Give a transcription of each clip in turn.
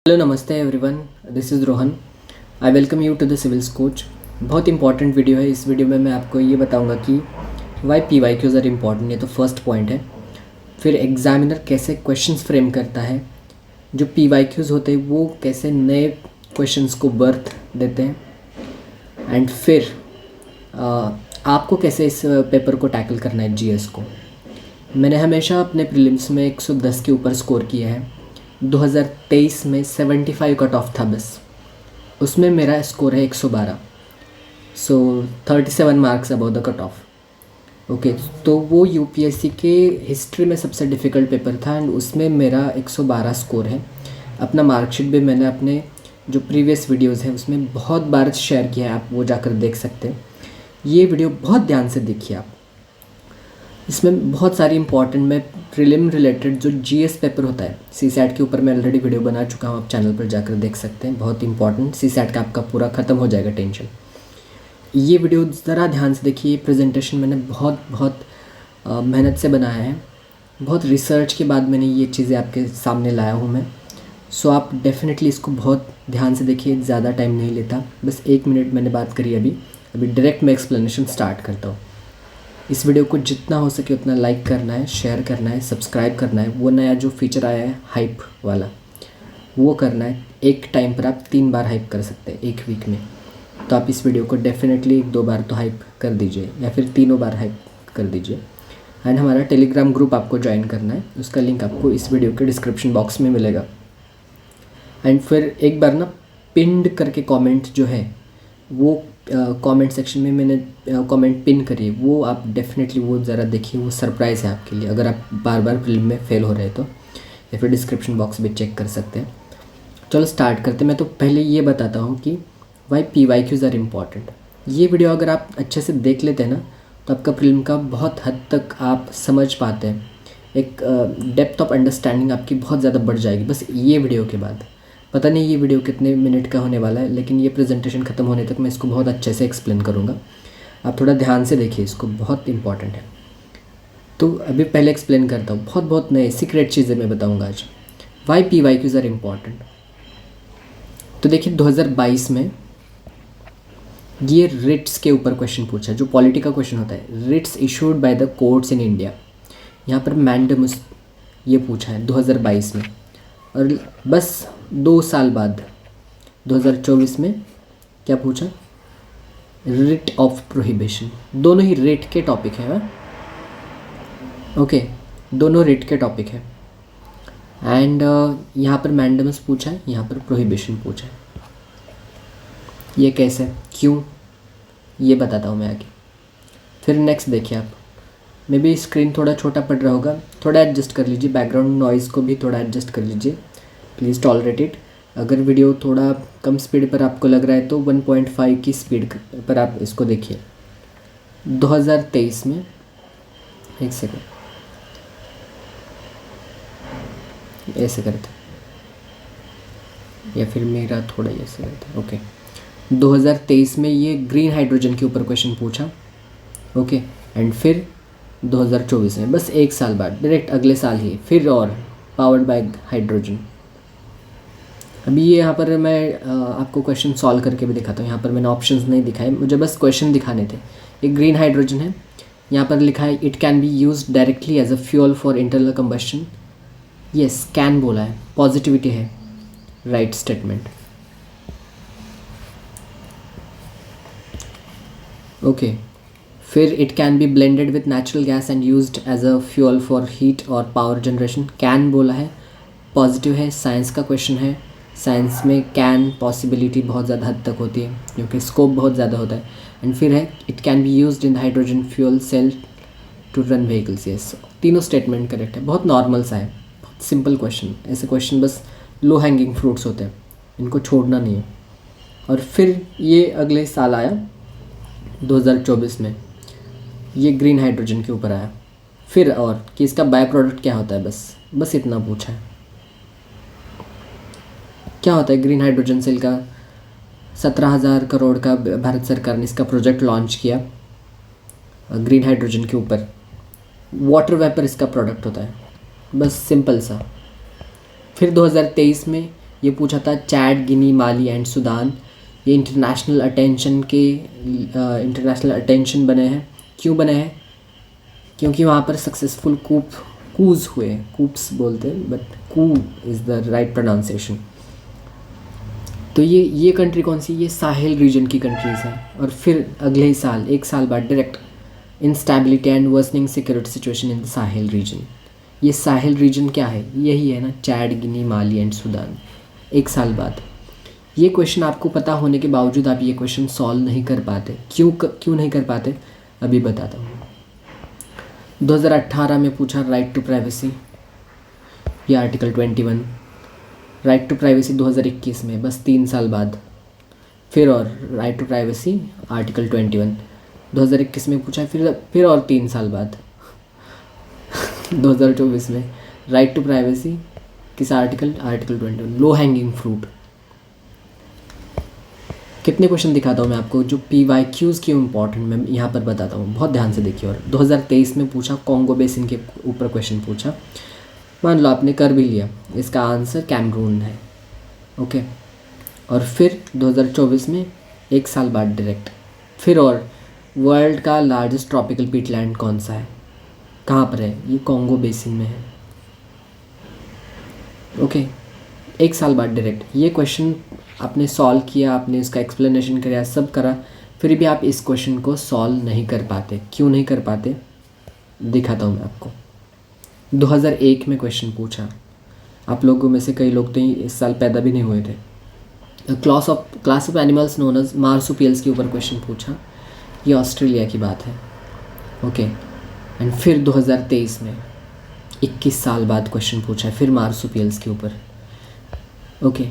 Hello नमस्ते everyone, this is Rohan. I welcome you to the civils coach. बहुत important video है। इस video में मैं आपको ये बताऊंगा कि why P Y Qs are important. ये तो फर्स्ट पॉइंट है। फिर एग्जामिनर कैसे क्वेश्चंस फ्रेम करता है, जो पी वाई क्यूज़ होते हैं वो कैसे नए क्वेश्चंस को बर्थ देते हैं, एंड फिर आपको कैसे इस पेपर को टैकल करना है, जीएस को। मैंने हमेशा अपने प्रीलिम्स में 110 के ऊपर स्कोर किया है। 2023 में 75 कट ऑफ था बस, उसमें मेरा स्कोर है 112। सो 37 marks above the cut off. Okay, तो वो यूपीएससी के हिस्ट्री में सबसे डिफ़िकल्ट पेपर था एंड उसमें मेरा 112 स्कोर है। अपना मार्कशीट भी मैंने अपने जो प्रीवियस वीडियोस हैं उसमें बहुत बार शेयर किया है, आप वो जाकर देख सकते हैं। ये वीडियो बहुत ध्यान से देखिए आप। इसमें बहुत सारी इंपॉर्टेंट में प्रीलिम रिलेटेड जो जीएस पेपर होता है, सीसैट के ऊपर मैं ऑलरेडी वीडियो बना चुका हूँ, आप चैनल पर जाकर देख सकते हैं। बहुत इंपॉर्टेंट, सीसैट का आपका पूरा ख़त्म हो जाएगा टेंशन। ये वीडियो ज़रा ध्यान से देखिए। प्रेजेंटेशन मैंने बहुत मेहनत से बनाया है, बहुत रिसर्च के बाद मैंने ये चीज़ें आपके सामने लाया हूँ मैं। सो आप डेफिनेटली इसको बहुत ध्यान से देखिए। ज़्यादा टाइम नहीं लेता, बस 1 मिनट मैंने बात करी अभी डायरेक्ट मैं एक्सप्लेनेशन स्टार्ट करता हूँ। इस वीडियो को जितना हो सके उतना लाइक करना है, शेयर करना है, सब्सक्राइब करना है। वो नया जो फीचर आया है हाइप वाला, वो करना है। एक टाइम पर आप 3 बार हाइप कर सकते हैं एक वीक में। तो आप इस वीडियो को डेफिनेटली 1-2 बार तो हाइप कर दीजिए, या फिर 3 बार हाइप कर दीजिए। एंड हमारा टेलीग्राम ग्रुप आपको ज्वाइन करना है, उसका लिंक आपको इस वीडियो के डिस्क्रिप्शन बॉक्स में मिलेगा। एंड फिर एक बार ना पिंड करके कमेंट जो है वो कमेंट सेक्शन में मैंने कमेंट पिन करिए, वो आप डेफिनेटली वो ज़रा देखिए। वो सरप्राइज़ है आपके लिए, अगर आप बार बार प्रीलिम में फेल हो रहे हैं तो। या फिर डिस्क्रिप्शन बॉक्स भी चेक कर सकते हैं। चलो स्टार्ट करते हैं। मैं तो पहले ये बताता हूँ कि why P Y Qs are important. ये वीडियो अगर आप अच्छे से देख लेते हैं ना, तो आपका प्रीलिम का बहुत हद तक आप समझ पाते हैं। एक डेप्थ ऑफ अंडरस्टैंडिंग आपकी बहुत ज़्यादा बढ़ जाएगी बस ये वीडियो के बाद। पता नहीं ये वीडियो कितने मिनट का होने वाला है, लेकिन ये प्रेजेंटेशन ख़त्म होने तक मैं इसको बहुत अच्छे से एक्सप्लेन करूँगा। आप थोड़ा ध्यान से देखिए इसको, बहुत इंपॉर्टेंट है। तो अभी पहले एक्सप्लेन करता हूँ। बहुत नए सीक्रेट चीज़ें मैं बताऊँगा आज। Why P Y Qs are important. तो देखिए 2022 में ये रिट्स के ऊपर क्वेश्चन पूछा, जो पॉलिटी का क्वेश्चन होता है। Writs issued by the courts in India, यहाँ पर मैंडेमस ये पूछा है 2022 में। और बस 2 साल बाद 2024 में क्या पूछा, रिट ऑफ प्रोहिबिशन। दोनों ही रिट के टॉपिक है। ओके, दोनों रिट के टॉपिक है। एंड यहाँ पर मैंडेमस पूछा है, यहाँ पर प्रोहिबिशन पूछा है। ये कैसे, क्यों, ये बताता हूँ मैं आगे। फिर नेक्स्ट देखिए आप। मे बी स्क्रीन थोड़ा छोटा पड़ रहा होगा, थोड़ा एडजस्ट कर लीजिए। बैकग्राउंड नॉइज़ को भी थोड़ा एडजस्ट कर लीजिए, प्लीज़ टॉलरेट इट। अगर वीडियो थोड़ा कम स्पीड पर आपको लग रहा है तो 1.5 की स्पीड पर आप इसको देखिए। 2023 में, एक सेकेंड, ऐसे करते या फिर मेरा थोड़ा ऐसे करते। ओके, 2023 में ये ग्रीन हाइड्रोजन के ऊपर क्वेश्चन पूछा। ओके, एंड फिर 2024 में बस 1 साल बाद, डायरेक्ट अगले साल ही फिर और पावर्ड बाय हाइड्रोजन। अभी ये यहाँ पर मैं आपको क्वेश्चन सॉल्व करके भी दिखाता हूँ। यहाँ पर मैंने ऑप्शंस नहीं दिखाए, मुझे बस क्वेश्चन दिखाने थे। एक ग्रीन हाइड्रोजन है, यहाँ पर लिखा है it can be use directly as a fuel for internal combustion. Yes, can बोला है, पॉजिटिविटी है, राइट स्टेटमेंट। ओके, फिर it can be blended with natural gas and used as a fuel for heat और power generation. Can बोला है, positive है, science का question है। साइंस में कैन पॉसिबिलिटी बहुत ज़्यादा हद तक होती है क्योंकि स्कोप बहुत ज़्यादा होता है। एंड फिर है it can be used in hydrogen fuel cell to run vehicles. Yes, तीनों स्टेटमेंट करेक्ट है। बहुत नॉर्मल सा है, बहुत सिंपल क्वेश्चन। ऐसे क्वेश्चन बस लो हैंगिंग फ्रूट्स होते हैं, इनको छोड़ना नहीं है। और फिर ये अगले साल आया 2024 में, ये ग्रीन हाइड्रोजन के ऊपर आया। फिर और कि इसका बाय प्रोडक्ट क्या होता है, बस इतना पूछा है। क्या होता है ग्रीन हाइड्रोजन सेल का, 17,000 करोड़ का भारत सरकार ने इसका प्रोजेक्ट लॉन्च किया ग्रीन हाइड्रोजन के ऊपर। वाटर वेपर इसका प्रोडक्ट होता है, बस सिंपल सा। फिर 2023 में ये पूछा था Chad, Guinea, Mali and Sudan. ये इंटरनेशनल अटेंशन बने हैं। क्यों बने हैं? क्योंकि वहाँ पर सक्सेसफुल कूज हुए, कूप्स बोलते हैं but coup is the right pronunciation. तो ये कंट्री कौन सी? ये साहिल रीजन की कंट्रीज़ हैं। और फिर अगले ही साल, 1 साल बाद direct, instability and worsening security situation in the Sahil reason. ये साहिल रीजन क्या है? यही है ना, Chad, Guinea, Mali and Sudan. 1 साल बाद। ये क्वेश्चन आपको पता होने के बावजूद आप ये क्वेश्चन सॉल्व नहीं कर पाते। क्यों नहीं कर पाते? अभी बताता हूँ। 2018 में पूछा राइट टू प्राइवेसी, ये आर्टिकल 21। राइट टू प्राइवेसी 2021 में, बस 3 साल बाद फिर और राइट टू प्राइवेसी आर्टिकल 21 2021 में पूछा, फिर और 3 साल बाद 2024 में राइट टू प्राइवेसी किस आर्टिकल 21, लो हैंगिंग फ्रूट। कितने क्वेश्चन दिखाता हूँ मैं आपको जो PYQs क्यों इंपॉर्टेंट, मैं यहाँ पर बताता हूँ, बहुत ध्यान से देखिए। और 2023 में पूछा कॉन्गो बेसिन के ऊपर क्वेश्चन पूछा, मान लो आपने कर भी लिया, इसका आंसर कैमरून है। ओके। और फिर 2024 में 1 साल बाद डायरेक्ट फिर और वर्ल्ड का लार्जेस्ट ट्रॉपिकल पीटलैंड कौन सा है, कहाँ पर है? ये कॉन्गो बेसिन में है। ओके। 1 साल बाद डायरेक्ट ये क्वेश्चन आपने सॉल्व किया, आपने इसका एक्सप्लेनेशन किया, सब करा, फिर भी आप इस क्वेश्चन को सॉल्व नहीं कर पाते। क्यों नहीं कर पाते? दिखाता हूँ मैं आपको। 2001 में क्वेश्चन पूछा, आप लोगों में से कई लोग तो इस साल पैदा भी नहीं हुए थे। Class of animals known as marsupials के ऊपर क्वेश्चन पूछा, ये ऑस्ट्रेलिया की बात है। ओके। एंड फिर 2023 में 21 साल बाद क्वेश्चन पूछा है फिर मार्सुपियल्स के ऊपर। ओके।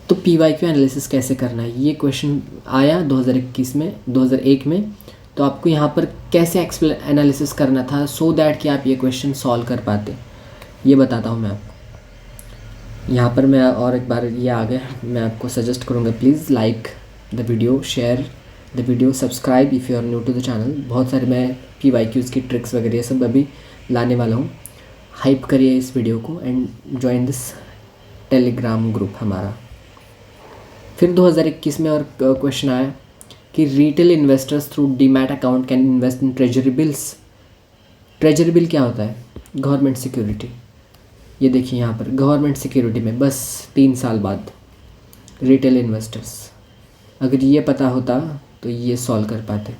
तो PYQ एनालिसिस कैसे करना है, ये क्वेश्चन आया 2001 में, तो आपको यहाँ पर कैसे एनालिसिस करना था सो दैट कि आप ये क्वेश्चन सॉल्व कर पाते, ये बताता हूँ मैं आपको। यहाँ पर मैं और एक बार ये आ गया, मैं आपको सजेस्ट करूँगा please like the video, share the video, subscribe if you are new to the channel. बहुत सारे मैं PYQs की ट्रिक्स वगैरह सब अभी लाने वाला हूँ। हाइप करिए इस वीडियो को and join this Telegram group हमारा। फिर 2021 में और क्वेश्चन आया कि retail investors through demat account can invest in treasury bills. Treasury bill क्या होता है? Government security. ये देखिए यहाँ पर गवर्नमेंट सिक्योरिटी में बस 3 साल बाद रिटेल इन्वेस्टर्स। अगर ये पता होता तो ये सॉल्व कर पाते,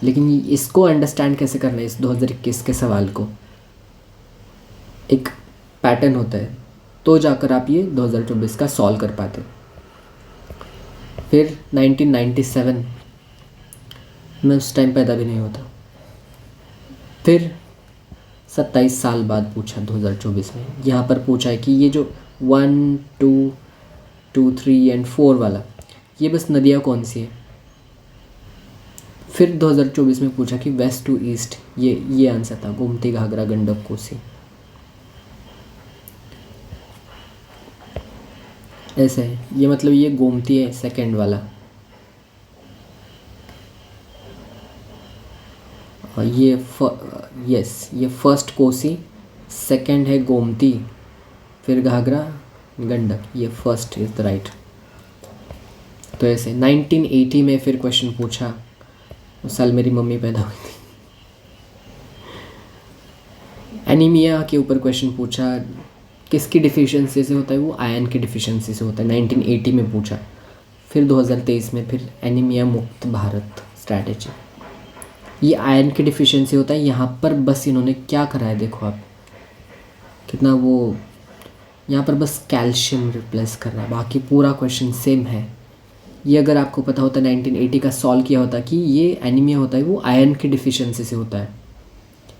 लेकिन इसको अंडरस्टैंड कैसे करना है इस 2021 के सवाल को, एक पैटर्न होता है, तो जाकर आप ये 2024 का सॉल्व कर पाते। फिर 1997 मैं उस टाइम पैदा भी नहीं होता। फिर 27 साल बाद पूछा 2024 में, यहाँ पर पूछा है कि ये जो 1, 2, 2, 3 एंड 4 वाला, ये बस नदियाँ कौन सी है। फिर 2024 में पूछा कि वेस्ट टू ईस्ट, ये आंसर था, गोमती, घाघरा, गंडक, कोसी। ऐसे है, ये मतलब ये गोमती है सेकंड वाला, और ये फर्स्ट कोसी, सेकंड है गोमती, फिर घाघरा, गंडक, ये फर्स्ट इज द राइट। तो ऐसे 1980 में फिर क्वेश्चन पूछा, उस साल मेरी मम्मी पैदा हुई थी। एनीमिया के ऊपर क्वेश्चन पूछा, किसकी डिफिशियंसी से होता है? वो आयरन की डिफिशियंसी से होता है, 1980 में पूछा। फिर 2023 में फिर एनीमिया मुक्त भारत स्ट्रैटेजी, ये आयरन की डिफिशियंसी होता है। यहाँ पर बस इन्होंने क्या करा है देखो आप, कितना वो, यहाँ पर बस कैल्शियम रिप्लेस कर रहा है, बाकी पूरा क्वेश्चन सेम है। ये अगर आपको पता होता 1980 का सॉल्व किया होता कि ये एनीमिया होता है वो आयरन की डिफिशियंसी से होता है,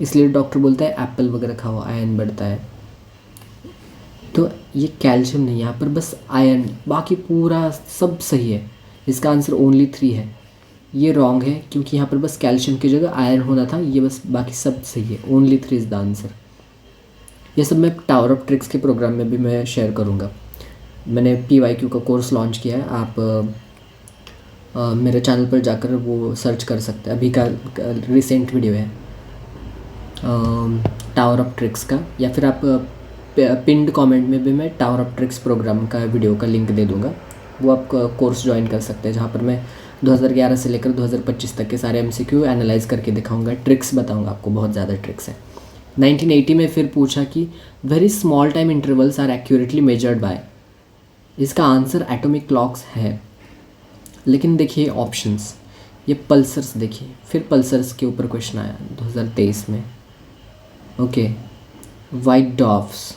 इसलिए डॉक्टर बोलता है एप्पल वगैरह खाओ, आयरन बढ़ता है। तो ये कैल्शियम नहीं, यहाँ पर बस आयरन, बाकी पूरा सब सही है। इसका आंसर ओनली 3 है, ये रॉन्ग है क्योंकि यहाँ पर बस कैल्शियम की जगह आयरन होना था, ये बस बाकी सब सही है, ओनली 3 इज़ द आंसर। ये सब मैं टावर ऑफ ट्रिक्स के प्रोग्राम में भी मैं शेयर करूँगा। मैंने PYQ का कोर्स लॉन्च किया है, आप मेरे चैनल पर जाकर वो सर्च कर सकते हैं, अभी का रिसेंट वीडियो है टावर ऑफ ट्रिक्स का, या फिर आप पिंड कमेंट में भी मैं टावर ऑफ ट्रिक्स प्रोग्राम का वीडियो का लिंक दे दूँगा, वो आप कोर्स ज्वाइन कर सकते हैं, जहाँ पर मैं 2011 से लेकर 2025 तक के सारे MCQ एनालाइज करके दिखाऊंगा, ट्रिक्स बताऊंगा आपको, बहुत ज़्यादा ट्रिक्स है। 1980 में फिर पूछा कि very small time intervals are accurately measured by, इसका आंसर एटॉमिक क्लॉक्स है। लेकिन देखिए ऑप्शंस, ये पल्सर्स देखिए, फिर पल्सर्स के ऊपर क्वेश्चन आया 2023 में। ओके, वाइट डॉफ्स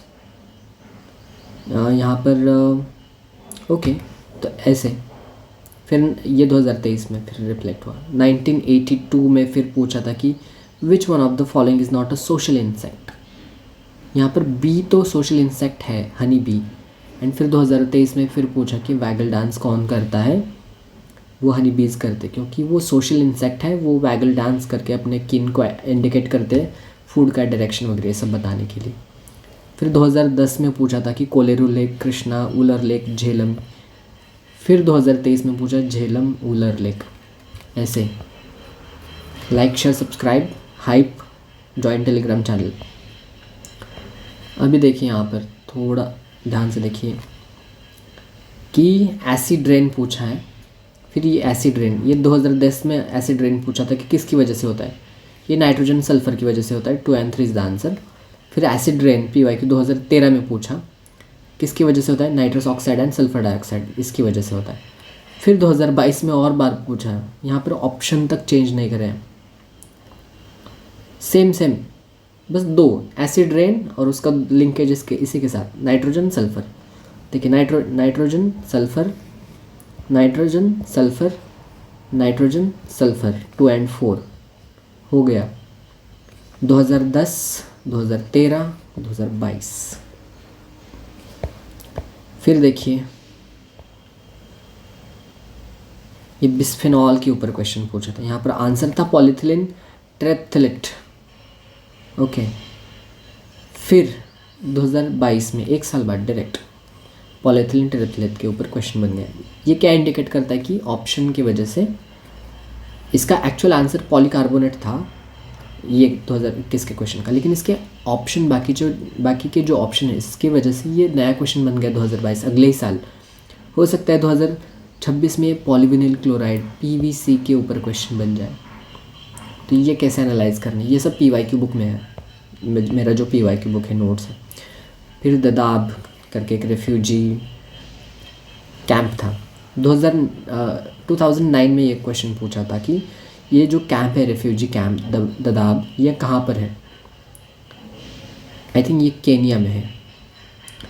यहाँ पर ओके, तो ऐसे फिर ये 2023 में फिर रिफ्लेक्ट हुआ। 1982 में फिर पूछा था कि which one of the following is not a social insect, यहाँ पर बी तो सोशल इंसेक्ट है, हनी बी। एंड फिर 2023 में फिर पूछा कि वैगल डांस कौन करता है, वो हनी बीज करते, क्योंकि वो सोशल इंसेक्ट है, वो वैगल डांस करके अपने किन को इंडिकेट करते हैं, फूड का डायरेक्शन वगैरह सब बताने के लिए। फिर 2010 में पूछा था कि कोलेरू लेक, कृष्णा, उलर लेक, झेलम। फिर 2023 में पूछा झेलम, उलर लेक। ऐसे like, share, subscribe, hype, join Telegram channel. अभी देखिए यहाँ पर थोड़ा ध्यान से देखिए कि एसिड रेन पूछा है। फिर ये एसिड रेन, ये 2010 में एसिड रेन पूछा था कि किसकी वजह से होता है, ये नाइट्रोजन सल्फर की वजह से होता है। 2 and 3 इज़ द आंसर। फिर एसिड रेन PYQ 2013 में पूछा किसकी वजह से होता है, nitrous oxide and sulphur dioxide, इसकी वजह से होता है। फिर 2022 में और बार पूछा है, यहाँ पर ऑप्शन तक चेंज नहीं करें, सेम बस 2, एसिड रेन और उसका लिंकेज इसके इसी के साथ, नाइट्रोजन सल्फर। देखिए nitrogen sulphur, nitrogen sulphur, nitrogen sulphur, 2 and 4 हो गया। 2010, 2013, 2022। फिर देखिए ये बिस्फेनॉल के ऊपर क्वेश्चन पूछा था, यहाँ पर आंसर था पॉलीथिलीन ट्रेप्थलेट। ओके, फिर 2022 में 1 साल बाद डायरेक्ट पॉलीथिलीन ट्रेप्थलेट के ऊपर क्वेश्चन बन गया। ये क्या इंडिकेट करता है कि ऑप्शन की वजह से, इसका एक्चुअल आंसर पॉलीकार्बोनेट था ये 2021 के क्वेश्चन का, लेकिन इसके ऑप्शन बाकी के जो ऑप्शन है इसकी वजह से ये नया क्वेश्चन बन गया 2022, अगले ही साल। हो सकता है 2026 में पॉलीविनिल क्लोराइड PVC के ऊपर क्वेश्चन बन जाए। तो ये कैसे एनालाइज करनी, ये सब PYQ बुक में है, मेरा जो PYQ बुक है, नोट्स है। फिर ददाब करके एक रेफ्यूजी कैंप था, 2009 में ये क्वेश्चन पूछा था कि ये जो कैंप है रेफ्यूजी कैंप ददाब, ये कहाँ पर है। आई थिंक ये केनिया में है,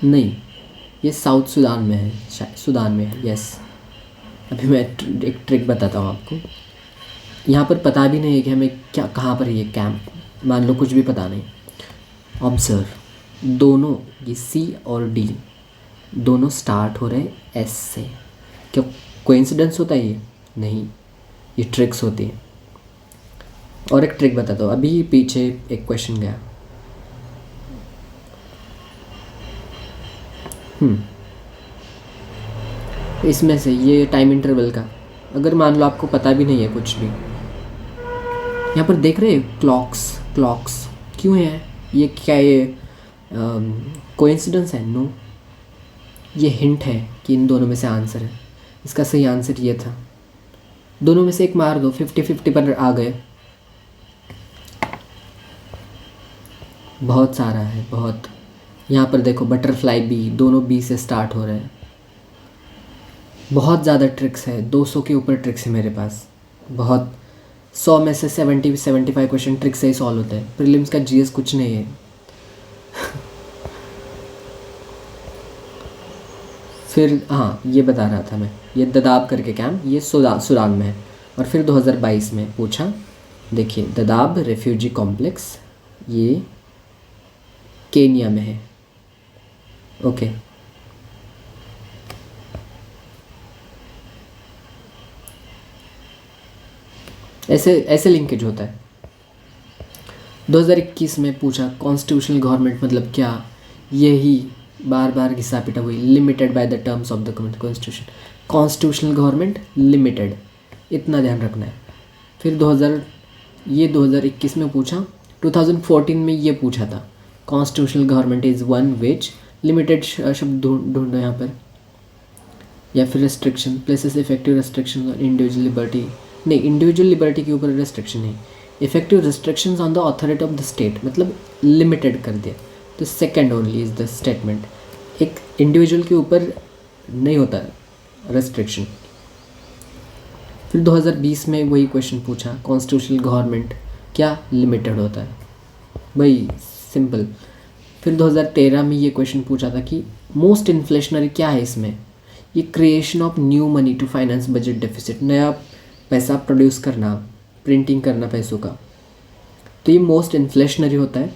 नहीं ये साउथ सूडान में है, शायद सूडान में है, यस। अभी मैं एक ट्रिक बताता हूँ आपको, यहाँ पर पता भी नहीं है कि हमें क्या कहाँ पर है ये कैंप, मान लो कुछ भी पता नहीं। ऑब्जर्व, दोनों ये C और D दोनों स्टार्ट हो रहे हैं S से। क्या कोइंसिडेंस होता है ये? नहीं, ये ट्रिक्स होती है। और एक ट्रिक बताता हूँ, अभी पीछे एक क्वेश्चन गया, इसमें से ये टाइम इंटरवल का, अगर मान लो आपको पता भी नहीं है कुछ भी, यहाँ पर देख रहे हैं क्लॉक्स क्यों है, ये क्या ये कोइंसिडेंस है? नो, ये हिंट है कि इन दोनों में से आंसर है। इसका सही आंसर ये था, दोनों में से एक मार दो, 50-50 पर आ गए। बहुत सारा है, बहुत। यहाँ पर देखो बटरफ्लाई बी, दोनों बी से स्टार्ट हो रहे हैं। बहुत ज़्यादा ट्रिक्स है, 200 के ऊपर ट्रिक्स है मेरे पास, बहुत। 100 में से 70-75 क्वेश्चन ट्रिक से ही सॉल्व होते हैं। प्रीलिम्स का GS कुछ नहीं है। फिर हाँ, ये बता रहा था मैं, ये ददाब करके कैंप, ये सूडान में है। और फिर 2022 में पूछा, देखिए ददाब रेफ्यूजी कॉम्प्लेक्स, ये केनिया में है। ओके, ऐसे लिंकेज होता है। 2021 में पूछा कॉन्स्टिट्यूशनल गवर्नमेंट मतलब क्या, यही बार घिसा पिटा हुई, limited by the terms of the constitution. Constitutional government limited, इतना ध्यान रखना है। फिर 2021 में पूछा, 2014 में ये पूछा था constitutional government is one which, limited शब्द ढूंढो यहाँ पर, या फिर restriction, places effective restriction on individual liberty, नहीं इंडिविजुअल लिबर्टी के ऊपर रेस्ट्रिक्शन नहीं, effective restrictions on the authority of the state, मतलब लिमिटेड कर दिया। तो second only is the statement, एक इंडिविजुअल के ऊपर नहीं होता रेस्ट्रिक्शन। फिर 2020 में वही क्वेश्चन पूछा, कॉन्स्टिट्यूशनल गवर्नमेंट क्या लिमिटेड होता है, वही सिंपल। फिर 2013 में ये क्वेश्चन पूछा था कि मोस्ट इन्फ्लेशनरी क्या है इसमें, ये creation of new money to finance budget deficit, नया पैसा प्रोड्यूस करना, प्रिंटिंग करना पैसों का, तो ये मोस्ट इन्फ्लेशनरी होता है।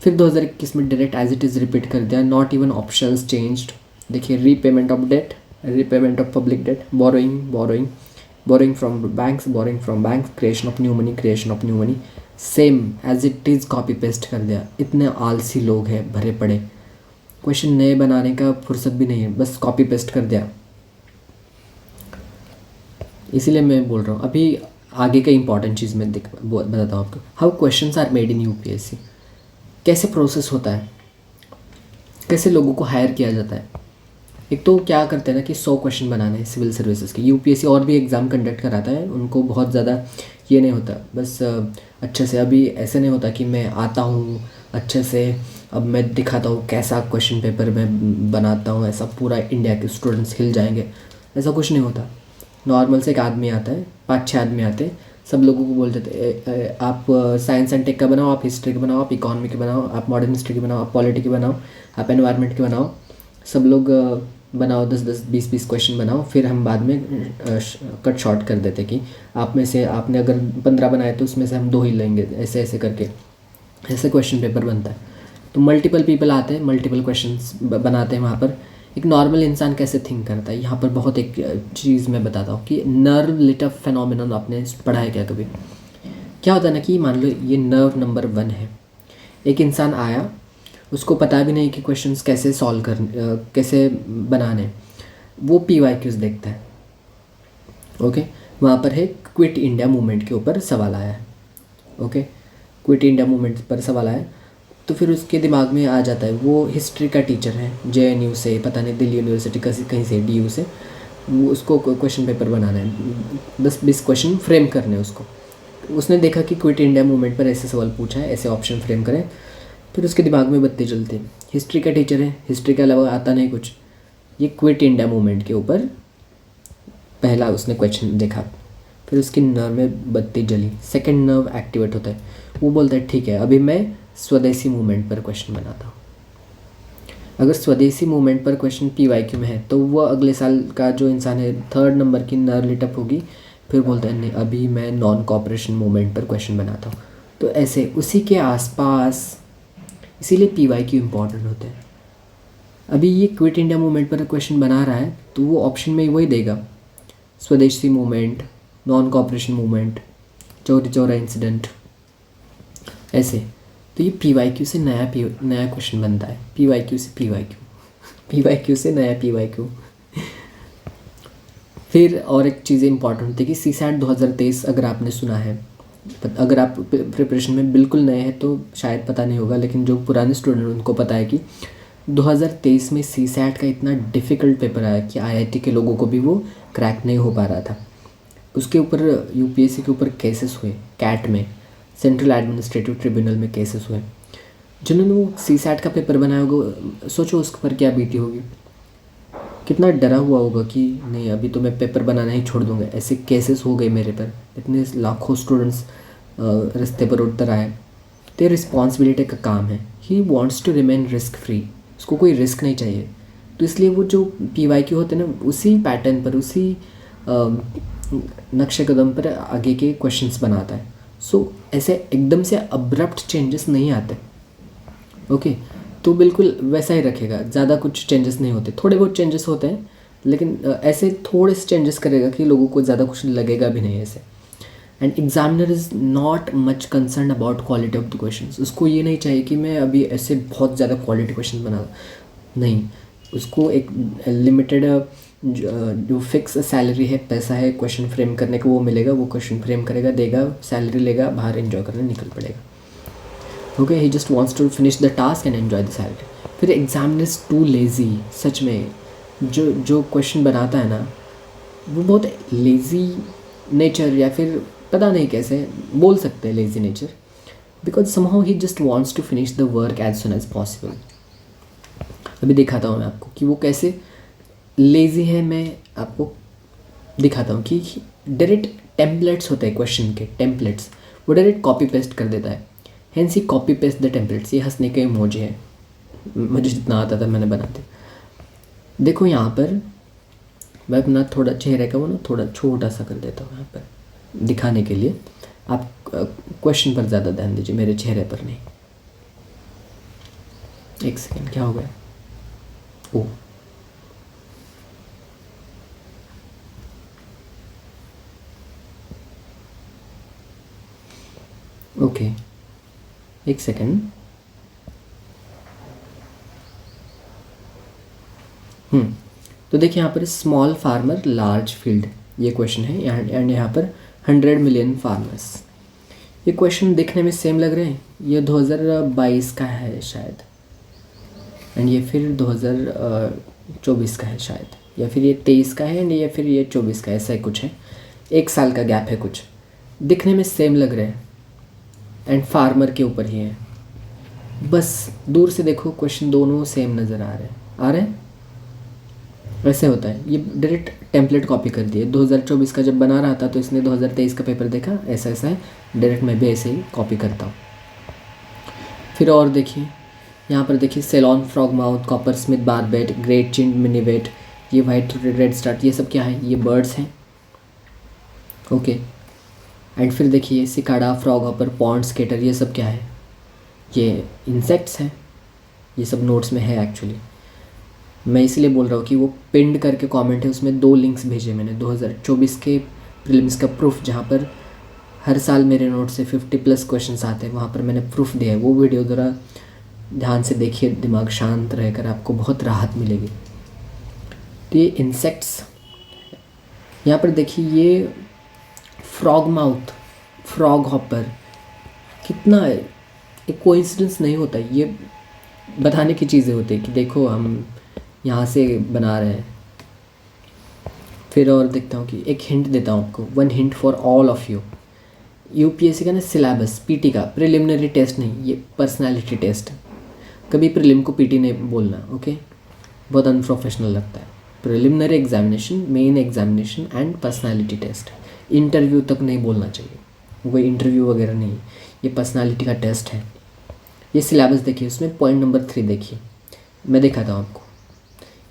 फिर 2021 में direct as it is repeat कर दिया, नॉट इवन ऑप्शंस चेंज्ड। देखिए repayment of debt, repayment of public debt, borrowing from banks, creation of new money, creation of new money, same as it is copy paste कर दिया। इतने आलसी लोग हैं भरे पड़े, क्वेश्चन नए बनाने का फुर्सत भी नहीं है, बस कॉपी पेस्ट कर दिया। इसीलिए मैं बोल रहा हूँ अभी आगे का इंपॉर्टेंट चीज़ मैं बताता हूँ आपको। How questions are made in UPSC, कैसे प्रोसेस होता है, कैसे लोगों को हायर किया जाता है। एक तो क्या करते हैं ना कि 100 क्वेश्चन बनाने हैं सिविल सर्विसेज के, यूपीएससी और भी एग्ज़ाम कंडक्ट कराता है, उनको बहुत ज़्यादा ये नहीं होता, बस अच्छे से अभी ऐसे नहीं होता कि मैं आता हूँ अच्छे से अब मैं दिखाता हूँ कैसा क्वेश्चन पेपर मैं बनाता हूँ, ऐसा पूरा इंडिया के स्टूडेंट्स हिल जाएंगे, ऐसा कुछ नहीं होता। नॉर्मल से एक आदमी आता है, 5-6 आदमी आते हैं, सब लोगों को बोल देते आप साइंस एंड टेक का बनाओ, आप हिस्ट्री का बनाओ, आप इकोनॉमी के बनाओ, आप मॉडर्न हिस्ट्री की बनाओ, आप पॉलिटी की बनाओ, आप एनवायरनमेंट के बनाओ, सब लोग बनाओ 10-10, 20-20 क्वेश्चन बनाओ। फिर हम बाद में कट शॉर्ट कर देते कि आप में से आपने अगर 15 बनाए तो उसमें से हम 2 ही लेंगे, ऐसे ऐसे करके ऐसे क्वेश्चन पेपर बनता है। तो मल्टीपल पीपल आते हैं, मल्टीपल क्वेश्चंस बनाते हैं। वहाँ पर एक नॉर्मल इंसान कैसे थिंक करता है, यहाँ पर बहुत एक चीज़ मैं बताता हूँ कि नर्व लिट अप फेनोमेनन आपने पढ़ा है क्या कभी? क्या होता है ना कि मान लो ये नर्व नंबर 1 है, एक इंसान आया, उसको पता भी नहीं कि क्वेश्चंस कैसे सॉल्व कैसे बनाने, वो PYQs देखता है। ओके, वहाँ पर है क्विट इंडिया मूवमेंट के ऊपर सवाल आया है। ओके, क्विट इंडिया मूवमेंट पर सवाल आया, तो फिर उसके दिमाग में आ जाता है, वो हिस्ट्री का टीचर है JNU से, पता नहीं दिल्ली यूनिवर्सिटी कहीं से, DU से, वो उसको क्वेश्चन पेपर बनाना है, 10-20 क्वेश्चन फ्रेम करने हैं उसको। उसने देखा कि क्विट इंडिया मूवमेंट पर ऐसे सवाल पूछा है, ऐसे ऑप्शन फ्रेम करें, फिर उसके दिमाग में बत्ती जलती। हिस्ट्री का टीचर है, हिस्ट्री के अलावा आता नहीं कुछ, ये क्विट इंडिया मूवमेंट के ऊपर पहला उसने क्वेश्चन देखा, फिर उसकी नर्व में बत्ती जली, सेकंड नर्व एक्टिवेट होता है, वो बोलता है ठीक है अभी मैं स्वदेशी मूवमेंट पर क्वेश्चन बनाता हूँ। अगर स्वदेशी मूवमेंट पर क्वेश्चन PYQ में है तो वो अगले साल का जो इंसान है 3rd नंबर की नर्व लिटअप होगी, फिर बोलता है नहीं अभी मैं नॉन कॉपरेशन मूवमेंट पर क्वेश्चन बनाता हूँ। तो ऐसे उसी के आसपास, इसीलिए PYQ इम्पॉर्टेंट होते हैं। अभी ये क्विट इंडिया मूवमेंट पर क्वेश्चन बना रहा है तो वो ऑप्शन में वही देगा, स्वदेशी movement, non cooperation movement, Chauri Chaura incident, ऐसे। तो ये PYQ से नया क्वेश्चन बनता है, PYQ से PYQ से नया PYQ। फिर और एक चीज़ें इंपॉर्टेंट होती है कि CSAT 2023 अगर आपने सुना है, अगर आप प्रिपरेशन में बिल्कुल नए हैं तो शायद पता नहीं होगा, लेकिन जो पुराने स्टूडेंट उनको पता है कि 2023 में CSAT का इतना डिफ़िकल्ट पेपर आया कि IIT के लोगों को भी वो क्रैक नहीं हो पा रहा था। उसके ऊपर UPSC के ऊपर केसेस हुए, CAT में, सेंट्रल एडमिनिस्ट्रेटिव ट्रिब्यूनल में केसेस हुए। जिन्होंने वो CSAT का पेपर बनाया होगा, सोचो उस पर क्या बीती होगी, कितना डरा हुआ होगा कि नहीं अभी तो मैं पेपर बनाना ही छोड़ दूंगा। ऐसे केसेस हो गए मेरे पर, इतने लाखों स्टूडेंट्स रास्ते पर उतर आए। तो रिस्पॉन्सिबिलिटी का काम है, he wants to remain risk free, उसको कोई रिस्क नहीं चाहिए। तो इसलिए वो जो PYQ होते हैं ना, उसी पैटर्न पर, उसी नक्शे कदम पर आगे के क्वेश्चंस बनाता है। सो ऐसे एकदम से अब्रप्ट चेंजेस नहीं आते। ओके, तो बिल्कुल वैसा ही रखेगा, ज़्यादा कुछ चेंजेस नहीं होते, थोड़े बहुत चेंजेस होते हैं, लेकिन ऐसे थोड़े से चेंजेस करेगा कि लोगों को ज़्यादा कुछ लगेगा भी नहीं ऐसे। And examiner is not much concern about quality of the questions. उसको ये नहीं चाहिए कि मैं अभी ऐसे बहुत ज़्यादा क्वालिटी क्वेश्चन बना, नहीं, उसको एक लिमिटेड जो फिक्स सैलरी है, पैसा है क्वेश्चन फ्रेम करने का, वो मिलेगा, वो क्वेश्चन फ्रेम करेगा, देगा, सैलरी लेगा, बाहर एंजॉय करने निकल पड़ेगा। Okay, he just wants to finish the task and enjoy the salary. फिर एग्जामिनर इज टू लेज़ी, सच में जो क्वेश्चन बनाता है ना वो बहुत लेज़ी नेचर, या फिर पता नहीं कैसे बोल सकते हैं lazy nature, because somehow he just wants to finish the work as soon as possible. अभी दिखाता हूँ मैं आपको कि वो कैसे लेज़ी है। मैं आपको दिखाता हूँ कि डायरेक्ट टेम्पलेट्स होते हैं क्वेश्चन के, टेम्पलेट्स वो डायरेक्ट कॉपी पेस्ट कर देता है। Hence he copy paste the templates. ये हंसने के इमोजी है, मुझे जितना आता था मैंने बना दिया। देखो यहाँ पर मैं अपना थोड़ा चेहरे का वो ना थोड़ा छोटा सा कर देता हूँ यहाँ पर दिखाने के लिए। आप क्वेश्चन पर ज़्यादा ध्यान दीजिए, मेरे चेहरे पर नहीं। एक सेकेंड, क्या हो गया? ओ ओके, एक सेकेंड। तो देखिए यहाँ पर स्मॉल फार्मर लार्ज फील्ड ये क्वेश्चन है, एंड यहाँ पर 100 मिलियन फार्मर्स। ये क्वेश्चन दिखने में सेम लग रहे हैं। ये 2022 का है शायद, एंड ये फिर 2024 का है शायद, या फिर ये 23 का है एंड ये फिर ये 24 का, ऐसा ही कुछ है। 1 साल का गैप है कुछ। दिखने में सेम लग रहे हैं एंड फार्मर के ऊपर ही है। बस दूर से देखो क्वेश्चन दोनों सेम नज़र आ रहे हैं। वैसे होता है, ये डायरेक्ट टेम्पलेट कॉपी कर दिए। 2024 का जब बना रहा था तो इसने 2023 का पेपर देखा, ऐसा ऐसा है, डायरेक्ट मैं भी ऐसे ही कॉपी करता हूँ। फिर और देखिए यहाँ पर देखिए Ceylon frog mouth, copper smith barbet, great chinned minivet, ये वाइट रेड स्टार्ट, ये सब क्या है? ये बर्ड्स हैं। ओके, एंड फिर देखिए cicada, frog hopper, pond skater, ये सब क्या है? ये इंसेक्ट्स हैं। ये सब नोट्स में है एक्चुअली। मैं इसलिए बोल रहा हूँ कि वो पिंड करके कमेंट है, उसमें 2 लिंक्स भेजे मैंने 2024 के प्रीलिम्स का प्रूफ, जहाँ पर हर साल मेरे नोट से 50+ क्वेश्चंस आते हैं, वहाँ पर मैंने प्रूफ दिया है। वो वीडियो ज़रा ध्यान से देखिए, दिमाग शांत रहकर आपको बहुत राहत मिलेगी। तो ये इंसेक्ट्स यहाँ पर देखिए, ये फ्रॉग माउथ, फ्रॉग हॉपर, कितना है? एक कोइंसिडेंस नहीं होता, ये बताने की चीज़ें होती है कि देखो हम यहाँ से बना रहे हैं। फिर और देखता हूँ कि एक हिंट देता हूँ आपको, 1 hint for all of you. UPSC का ना सिलेबस, पीटी का, प्रिलिमिनरी टेस्ट नहीं, ये पर्सनालिटी टेस्ट है। कभी प्रिलिम को पीटी नहीं बोलना, ओके? बहुत अनप्रोफेशनल लगता है। Preliminary examination, main examination and personality test. Interview तक नहीं बोलना चाहिए, कोई इंटरव्यू वगैरह नहीं, ये पर्सनालिटी का टेस्ट है। ये सिलेबस देखिए, उसमें पॉइंट नंबर 3 देखिए, मैं दिखाता हूँ आपको।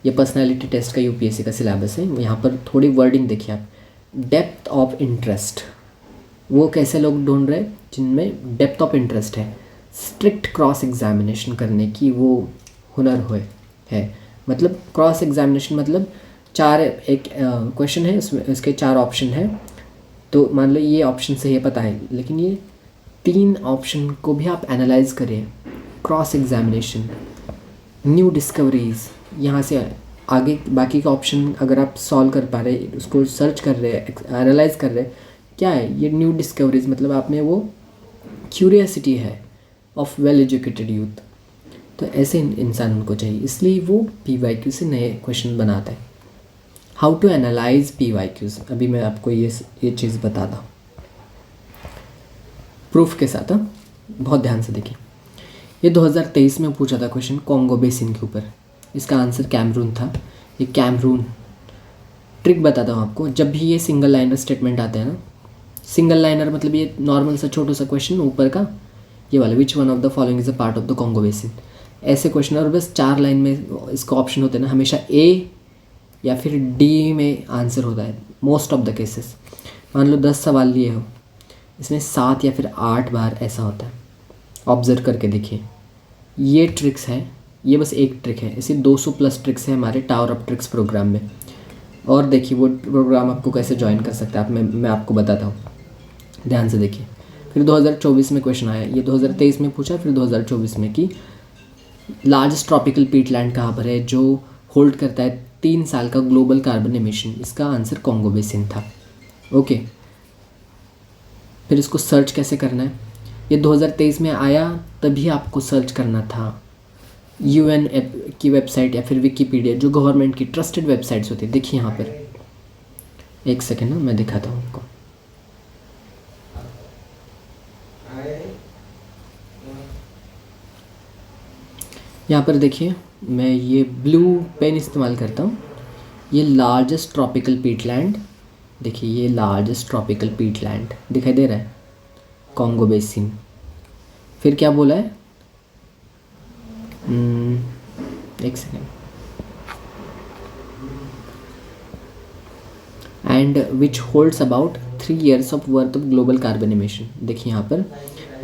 ये पर्सनालिटी टेस्ट का यूपीएससी का सिलेबस है। यहाँ पर थोड़ी वर्डिंग देखिए आप, डेप्थ ऑफ इंटरेस्ट, वो कैसे लोग ढूंढ रहे हैं जिनमें डेप्थ ऑफ इंटरेस्ट है, स्ट्रिक्ट क्रॉस एग्जामिनेशन करने की वो हुनर है। मतलब क्रॉस एग्जामिनेशन मतलब 4 एक क्वेश्चन है, उसमें इसके 4 ऑप्शन है, तो मान लो ये ऑप्शन से ये पता है, लेकिन ये 3 ऑप्शन को भी आप एनालाइज करें। क्रॉस एग्जामिनेशन, न्यू डिस्कवरीज, यहाँ से आगे बाकी का ऑप्शन अगर आप सॉल्व कर पा रहे, उसको सर्च कर रहे, एनालाइज कर रहे, क्या है ये न्यू डिस्कवरीज? मतलब आप में वो क्यूरियसिटी है ऑफ वेल एजुकेटेड यूथ। तो ऐसे इंसान उनको चाहिए, इसलिए वो पीवाईक्यू से नए क्वेश्चन बनाता है। हाउ टू एनालाइज पीवाईक्यूज, अभी मैं आपको ये चीज़ बताता हूँ प्रूफ के साथ। बहुत ध्यान से देखिए, ये 2023 में पूछा था क्वेश्चन कॉन्गो बेसिन के ऊपर, इसका आंसर कैमरून था। ये कैमरून, ट्रिक बताता हूँ आपको। जब भी ये सिंगल लाइनर स्टेटमेंट आते हैं ना, सिंगल लाइनर मतलब ये नॉर्मल सा छोटा सा क्वेश्चन ऊपर का, ये वाला, which one of the following is a part of the Congo basin, ऐसे क्वेश्चन, और बस 4 लाइन में इसका ऑप्शन होते हैं ना, हमेशा ए या फिर डी में आंसर होता है मोस्ट ऑफ द केसेस। मान लो 10 सवाल लिए हो, इसमें 7 या फिर 8 बार ऐसा होता है। ऑब्जर्व करके देखिए, ये ट्रिक्स हैं, ये बस एक ट्रिक है, ऐसे 200+ ट्रिक्स हैं हमारे टावर ऑफ ट्रिक्स प्रोग्राम में। और देखिए वो प्रोग्राम आपको कैसे ज्वाइन कर सकते हैं आप, मैं आपको बताता हूँ, ध्यान से देखिए। फिर 2024 में क्वेश्चन आया, ये 2023 में पूछा, फिर 2024 में कि लार्जेस्ट ट्रॉपिकल पीटलैंड कहाँ पर है जो होल्ड करता है 3 साल का ग्लोबल कार्बन एमिशन, इसका आंसर कॉन्गो बेसिन था। ओके, फिर इसको सर्च कैसे करना है, ये 2023 में आया तभी आपको सर्च करना था UN की वेबसाइट या फिर विकीपीडिया, जो गवर्नमेंट की ट्रस्टेड वेबसाइट्स होती है। देखिए यहाँ पर, एक सेकेंड ना, मैं दिखाता हूँ आपको। यहाँ पर देखिए, मैं ये ब्लू पेन इस्तेमाल करता हूँ। ये लार्जेस्ट ट्रॉपिकल पीटलैंड, देखिए ये लार्जेस्ट ट्रॉपिकल पीटलैंड दिखाई दे रहा है, कॉन्गो बेसिन। फिर क्या बोला है, एक second, and which holds about 3 years of worth of global carbon emission. देखिए यहाँ पर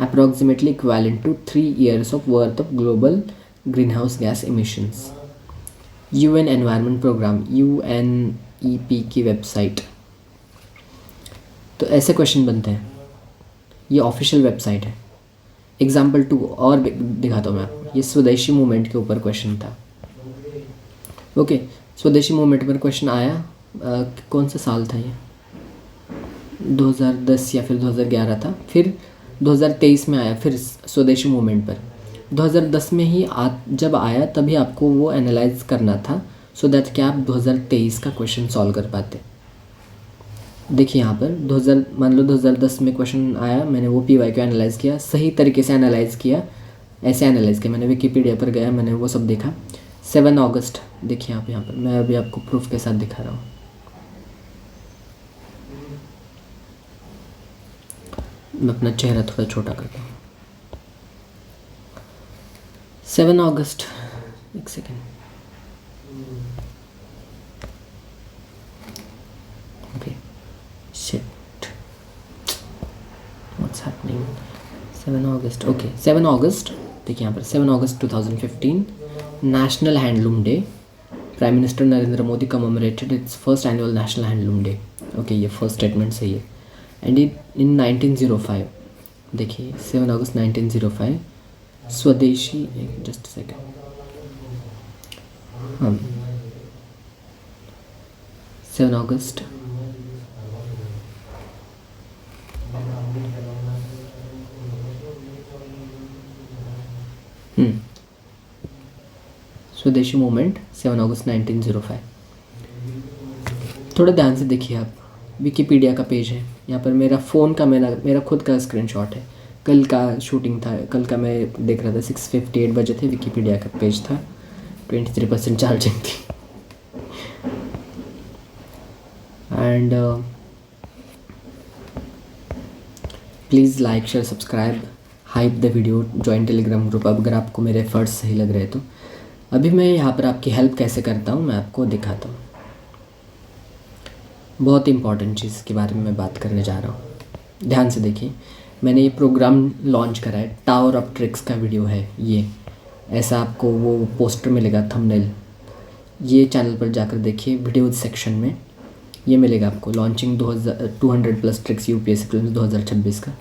approximately equivalent to 3 years of worth of global green house gas emissions. UN environment programme, UNEP की वेबसाइट। तो ऐसे क्वेश्चन बनते हैं, ये ऑफिशियल वेबसाइट है। एग्जाम्पल 2 और दिखाता हूँ मैं आपको। ये स्वदेशी मूवमेंट के ऊपर क्वेश्चन था। ओके, स्वदेशी मूवमेंट पर क्वेश्चन आया, कौन सा साल था ये, 2010 या फिर 2011 था। फिर 2023 में आया फिर स्वदेशी मूवमेंट पर। 2010 में ही जब आया तभी आपको वो एनालाइज करना था, सो दैट कि आप 2023 का क्वेश्चन सॉल्व कर पाते। देखिए यहाँ पर 2000, मान लो 2010 में क्वेश्चन आया, मैंने वो PY को एनालाइज़ किया, सही तरीके से एनालाइज़ किया, ऐसे एनालाइज़ किया मैंने, विकीपीडिया पर गया, मैंने वो सब देखा। 7 अगस्त, देखिए आप यहाँ पर, मैं अभी आपको प्रूफ के साथ दिखा रहा हूँ। मैं अपना चेहरा थोड़ा छोटा करता हूँ। 7 अगस्त, एक second, okay, shit, what's happening. 7 अगस्त, ओके, 7 अगस्त, देखिए यहाँ पर 7 अगस्त 2015, national handloom day. Prime minister Narendra Modi commemorated it's first annual national handloom day. Okay, ये फर्स्ट स्टेटमेंट सही है। एंड इन 1905, देखिए 7 अगस्त 1905, स्वदेशी, जस्ट सेकेंड, हाँ 7 अगस्त, स्वदेशी मूवमेंट 7 अगस्त 1905। थोड़ा ध्यान से देखिए आप, विकीपीडिया का पेज है, यहाँ पर मेरा फ़ोन का, मेरा खुद का स्क्रीनशॉट है। कल का शूटिंग था, कल का मैं देख रहा था, 6:58 बजे थे, विकीपीडिया का पेज था, 23% चार्जिंग थी। And please like, share, subscribe, hype the video, join Telegram group अगर आपको मेरे एफर्ट्स सही लग रहे तो। अभी मैं यहाँ पर आपकी हेल्प कैसे करता हूँ मैं आपको दिखाता हूँ। बहुत इंपॉर्टेंट चीज़ के बारे में मैं बात करने जा रहा हूँ, ध्यान से देखिए। मैंने ये प्रोग्राम लॉन्च करा है, टावर ऑफ ट्रिक्स का वीडियो है ये, ऐसा आपको वो पोस्टर मिलेगा, थंबनेल। ये चैनल पर जाकर देखिए, वीडियो सेक्शन में ये मिलेगा आपको, लॉन्चिंग 200+ ट्रिक्स UPSC प्रीलिम्स 2026 का।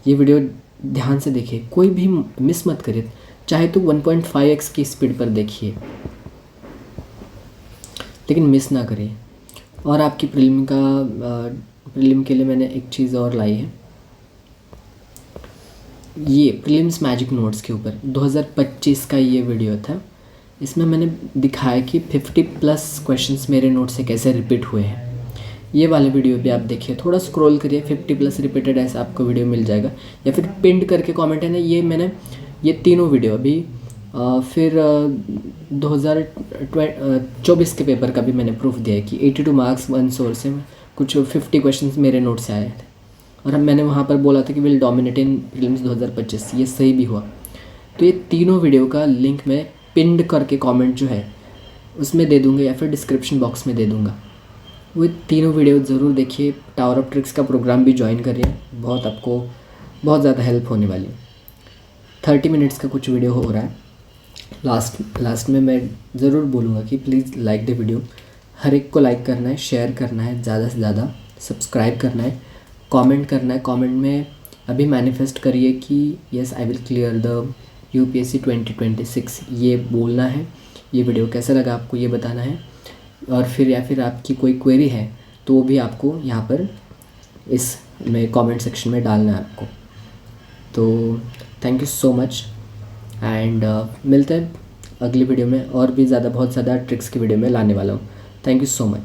ये वीडियो ध्यान से देखिए, कोई भी मिस मत करिए, चाहे तो 1.5x की स्पीड पर देखिए, लेकिन मिस ना करिए। और आपकी प्रीलिम के लिए मैंने एक चीज़ और लाई है, ये प्रीलिम्स मैजिक नोट्स के ऊपर 2025 का ये वीडियो था। इसमें मैंने दिखाया कि 50+ क्वेश्चंस मेरे नोट से कैसे रिपीट हुए हैं। ये वाले वीडियो भी आप देखिए, थोड़ा स्क्रॉल करिए, 50+ रिपीटेड ऐसा आपको वीडियो मिल जाएगा, या फिर पिंड करके कमेंट है ना, ये मैंने ये तीनों वीडियो अभी फिर 2024 के पेपर का भी मैंने प्रूफ दिया है कि 82 मार्क्स वन सोर्स से कुछ 50 क्वेश्चंस मेरे नोट से आए थे, और मैंने वहाँ पर बोला था कि विल डोमिनेट इन प्रीलिम्स 2025, ये सही भी हुआ। तो ये तीनों वीडियो का लिंक मैं पिंड करके कमेंट जो है उसमें दे दूँगा, या फिर डिस्क्रिप्शन बॉक्स में दे दूँगा। वो तीनों वीडियो ज़रूर देखिए। टावर ऑफ ट्रिक्स का प्रोग्राम भी ज्वाइन करिए, बहुत आपको बहुत ज़्यादा हेल्प होने वाली है। 30 मिनट्स का कुछ वीडियो हो रहा है। लास्ट में मैं ज़रूर बोलूँगा कि प्लीज़ लाइक द वीडियो, हर एक को लाइक करना है, शेयर करना है ज़्यादा से ज़्यादा, सब्सक्राइब करना है, कमेंट करना है। कमेंट में अभी मैनिफेस्ट करिए कि yes I will clear the UPSC 2026, ये बोलना है। ये वीडियो कैसा लगा आपको ये बताना है, और फिर या फिर आपकी कोई क्वेरी है तो वो भी आपको यहाँ पर इस में कमेंट सेक्शन में डालना है आपको। तो thank you so much. And मिलते हैं अगली वीडियो में, और भी ज़्यादा बहुत ज़्यादा ट्रिक्स की वीडियो में लाने वाला हूँ। Thank you so much.